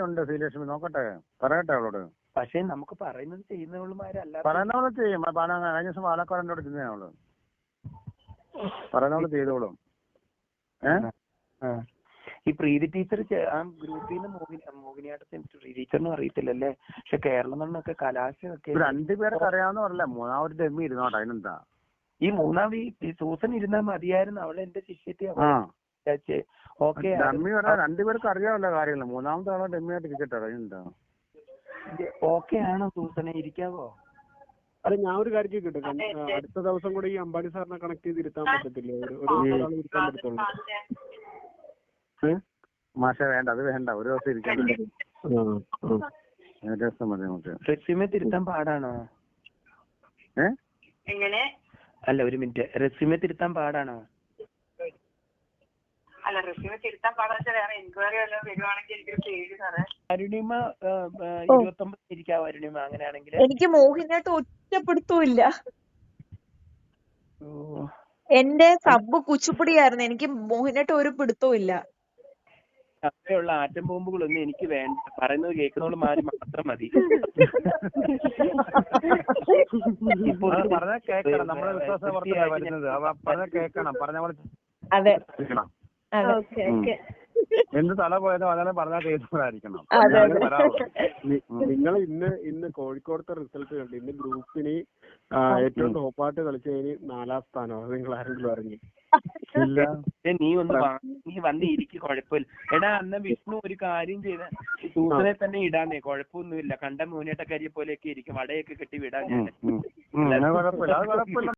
ഉണ്ട് ശ്രീലക്ഷ്മി, നോക്കട്ടെ, പറയട്ടെ അവളോട്. പക്ഷെ നമുക്ക് പറയുന്നത് ചെയ്യുന്നവളുമാരല്ല. പറയുന്നവള് ചെയ്യും. കഴിഞ്ഞ ദിവസം പാലക്കാടിനോട് ചെന്നേ അവള് പറയുന്നവള് ചെയ്തോളും. ഈ പ്രീതി ടീച്ചർ ആ ഗ്രൂപ്പിൽ നിന്ന് മോഹിനിയാട്ടത്തിന് പ്രീതി ടീച്ചറിനും അറിയത്തില്ലല്ലേ. പക്ഷെ കേരളം നിന്നൊക്കെ കലാശമൊക്കെ രണ്ടുപേരൊക്കെ അറിയാവുന്ന പറഞ്ഞില്ല, മൂന്നാമത് ഡെമ്മി ഇരുന്നോട്ടെ, അതിനെന്താ. ഈ മൂന്നാം സൂസൻ ഇരുന്നാ മതിയായിരുന്നു. അവളെ എന്റെ ശിഷ്യത്തി. ഓക്കെ, ഡമ്മി പറഞ്ഞാൽ രണ്ടുപേർക്ക് അറിയാമല്ലോ കാര്യങ്ങൾ. മൂന്നാമത്തെ ആളെ ഡെമ്മി ആയിട്ട് ഇരിക്കട്ടെ, അതിനെന്താ. ഓക്കെ ആണോ സൂസനെ? ഇരിക്കാവോ? അല്ല, ഞാൻ ഒരു കാര്യം ചോദിക്കട്ടെ, അടുത്ത ദിവസം കൂടെ ഈ അമ്പാടി സാറിനെ കണക്ട് ചെയ്ത് ഇരുത്താൻ പറ്റത്തില്ലേ? ഇരുത്താൻ പറ്റത്തുള്ളൂ. മാഷെ വേണ്ട, അത് വേണ്ട, ഒരു ദിവസം ഇരിക്കാൻ ദിവസം മതി നമുക്ക്. റെസ്യൂമെ തിരുത്താൻ പാടാണോ? എങ്ങനെ? അല്ല, ഒരു മിനിറ്റ്, റെസ്യൂമെ തിരുത്താൻ പാടാണോ? അല്ല, റെസ്യൂമെ തിരുത്താൻ പാടാന്ന് വേറെ എൻക്വയറി വല്ലതും വരുവാണെങ്കിൽ എനിക്കൊരു പേര് സാറേ. അരുണിമ 29 ഇരിക്കാവോ? അരുണിമ അങ്ങനെയാണെങ്കിൽ എനിക്ക് മോഹിനിയാട്ടം ഒറ്റപ്പെടുത്തൂല്ല. എന്റെ സബ് കുച്ചിപ്പുടിയായിരുന്നു. എനിക്ക് മോഹിനിയാട്ടം ഒരു പിടുത്തവും ഇല്ല. അങ്ങനെയുള്ള ആറ്റം ബോംബുകളൊന്നും എനിക്ക് വേണ്ട. പറയുന്നത് കേൾക്കുന്നവളുമാര് മാത്രം മതി. ഇപ്പൊ പറഞ്ഞ കേൾക്കണം, നമ്മളെ വിശ്വാസം വരുന്നത്. പറഞ്ഞ കേൾക്കണം, പറഞ്ഞ പോലെ. അതെ, എന്ത് തല പോയതോ അതെല്ലാം പറഞ്ഞാൽ കേൾക്കുന്നതായിരിക്കണം. നിങ്ങൾ ഇന്ന് കോഴിക്കോടത്തെ റിസൾട്ട് കണ്ടു. ഇന്ന് ഗ്രൂപ്പിന് ഏറ്റവും ടോപ്പായിട്ട് കളിച്ചതിന് 4ാം സ്ഥാനമാണ്. നിങ്ങൾ ആരെങ്കിലും അറിഞ്ഞു? ഇല്ല. നീ വന്ന് ഇരിക്കും, കുഴപ്പമില്ല. എടാ, അന്ന് വിഷ്ണു ഒരു കാര്യം ചെയ്ത സൂസനെ തന്നെ ഇടാന്നേ, കുഴപ്പമൊന്നുമില്ല. കണ്ട മൂന്നേട്ടക്കാരിയെ പോലെയൊക്കെ ഇരിക്കും, വടയൊക്കെ കെട്ടി വിടാൻ. കുഴപ്പമില്ല, അത് കുഴപ്പമില്ല.